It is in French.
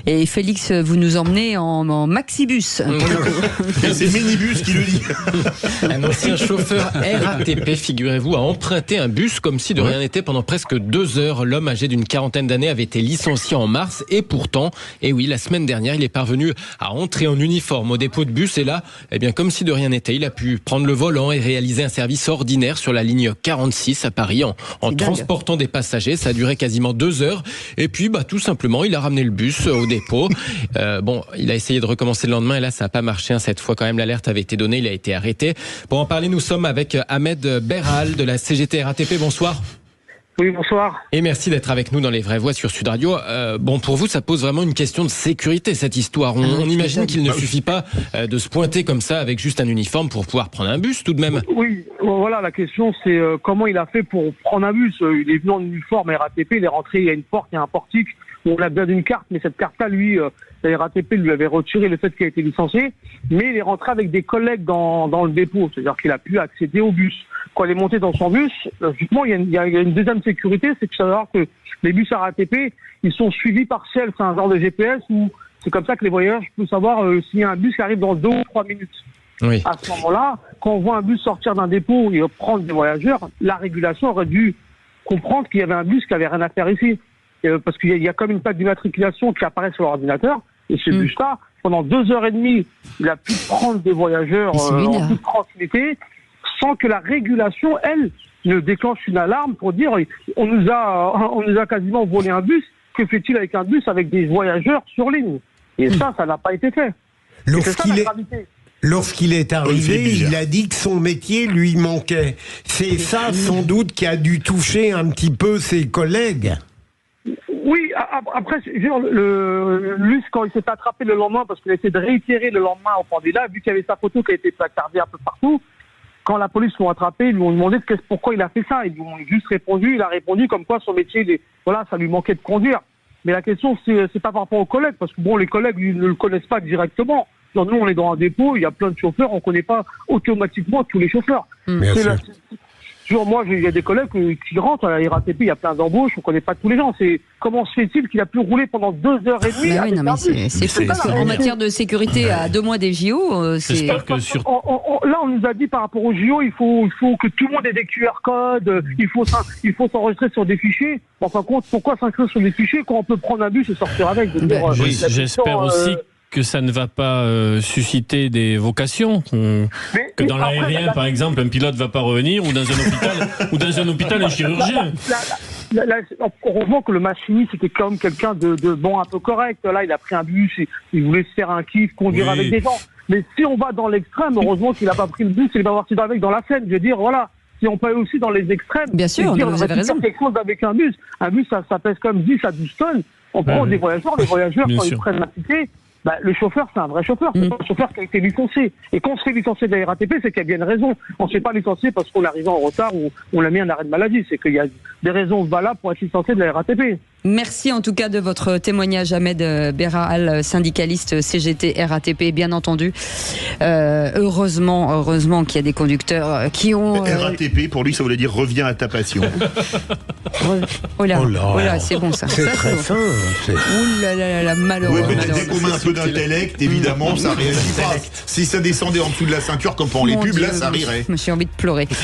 Et Félix, vous nous emmenez en maxibus. C'est Minibus qui le dit. Un ancien chauffeur RATP, figurez-vous, a emprunté un bus comme si de rien n'était pendant presque 2 heures. L'homme âgé d'une quarantaine d'années avait été licencié en mars et pourtant, la semaine dernière, il est parvenu à entrer en uniforme au dépôt de bus et là, comme si de rien n'était, il a pu prendre le volant et réaliser un service ordinaire sur la ligne 46 à Paris en transportant des passagers. Ça a duré quasiment 2 heures et puis tout simplement, il a ramené le bus au dépôt. Il a essayé de recommencer le lendemain et là, ça n'a pas marché. Cette fois, quand même, l'alerte avait été donnée. Il a été arrêté. Pour en parler, nous sommes avec Ahmed Berhal de la CGT RATP. Bonsoir. Oui, bonsoir. Et merci d'être avec nous dans Les Vraies Voix sur Sud Radio. Pour vous, ça pose vraiment une question de sécurité, cette histoire. On imagine qu'il ne suffit pas de se pointer comme ça avec juste un uniforme pour pouvoir prendre un bus tout de même. Oui, voilà, la question c'est comment il a fait pour prendre un bus. Il est venu en uniforme à RATP, il est rentré, il y a une porte, il y a un portique. On a bien une carte, mais cette carte-là, lui, la RATP lui avait retiré le fait qu'il a été licencié, mais il est rentré avec des collègues dans le dépôt, c'est-à-dire qu'il a pu accéder au bus. Quand il est monté dans son bus, justement, il y a une deuxième sécurité, c'est que savoir que les bus RATP, ils sont suivis par ciel, c'est un genre de GPS où c'est comme ça que les voyageurs peuvent savoir s'il y a un bus qui arrive dans 2 ou 3 minutes. Oui. À ce moment-là, quand on voit un bus sortir d'un dépôt et prendre des voyageurs, la régulation aurait dû comprendre qu'il y avait un bus qui avait rien à faire ici. Parce qu'il y a comme une plaque d'immatriculation qui apparaît sur l'ordinateur, et ce bus-là, pendant 2h30, il a pu prendre des voyageurs en toute tranquillité, sans que la régulation, elle, ne déclenche une alarme pour dire on nous a quasiment volé un bus, que fait-il avec un bus avec des voyageurs sur ligne? Et ça n'a pas été fait. Lorsqu'il est arrivé, il a dit que son métier lui manquait. C'est ça, sans doute, qui a dû toucher un petit peu ses collègues. Oui, après, lui, quand il s'est attrapé le lendemain, parce qu'il a essayé de réitérer le lendemain au candidat, vu qu'il y avait sa photo qui a été placardée un peu partout, quand la police l'ont attrapé, ils lui ont demandé pourquoi il a fait ça. Ils lui ont juste répondu, il a répondu comme quoi son métier, ça lui manquait de conduire. Mais la question, c'est pas par rapport aux collègues, parce que les collègues, ils ne le connaissent pas directement. Genre, nous, on est dans un dépôt, il y a plein de chauffeurs, on connaît pas automatiquement tous les chauffeurs. Moi, il y a des collègues qui rentrent à la RATP, il y a plein d'embauches, on connaît pas tous les gens. Comment se fait-il qu'il a pu rouler pendant 2h30 c'est fou, parce qu'en matière de sécurité, à 2 mois des JO, c'est... Là, on nous a dit par rapport aux JO, il faut que tout le monde ait des QR codes, il faut s'enregistrer sur des fichiers. En fin de compte, pourquoi s'inscrire sur des fichiers quand on peut prendre un bus et sortir avec? J'espère aussi que ça ne va pas susciter des vocations, que dans l'aérien, par exemple, un pilote ne va pas revenir, ou dans un hôpital, un chirurgien. Heureusement que le machiniste était quand même quelqu'un de un peu correct. Là, il a pris un bus, il voulait se faire un kiff, conduire avec des gens. Mais si on va dans l'extrême, heureusement qu'il n'a pas pris le bus, il va partir avec dans la Seine. Je veux dire, voilà. Si on peut aussi dans les extrêmes, bien sûr, vous avez raison. Quelque chose avec un bus, ça pèse comme 10 à 12 tonnes. On prend des voyageurs, les voyageurs, quand ils prennent la ticket, le chauffeur, c'est un vrai chauffeur. C'est pas un chauffeur qui a été licencié. Et quand on se fait licencier de la RATP, c'est qu'il y a bien une raison. On ne se fait pas licencier parce qu'on est arrivé en retard ou on l'a mis en arrêt de maladie. C'est qu'il y a des raisons valables pour être licencié de la RATP. Merci en tout cas de votre témoignage, Ahmed Berhal, syndicaliste CGT RATP, bien entendu. Heureusement qu'il y a des conducteurs qui ont... RATP, pour lui, ça voulait dire reviens à ta passion. Oh là, c'est bon ça. C'est très fin. Ouh là, malheureux. Ouais, dès qu'on met un peu d'intellect, évidemment, ça réagit pas. Si ça descendait en dessous de la ceinture, comme pendant les pubs, là, ça rirait. Je me suis envie de pleurer.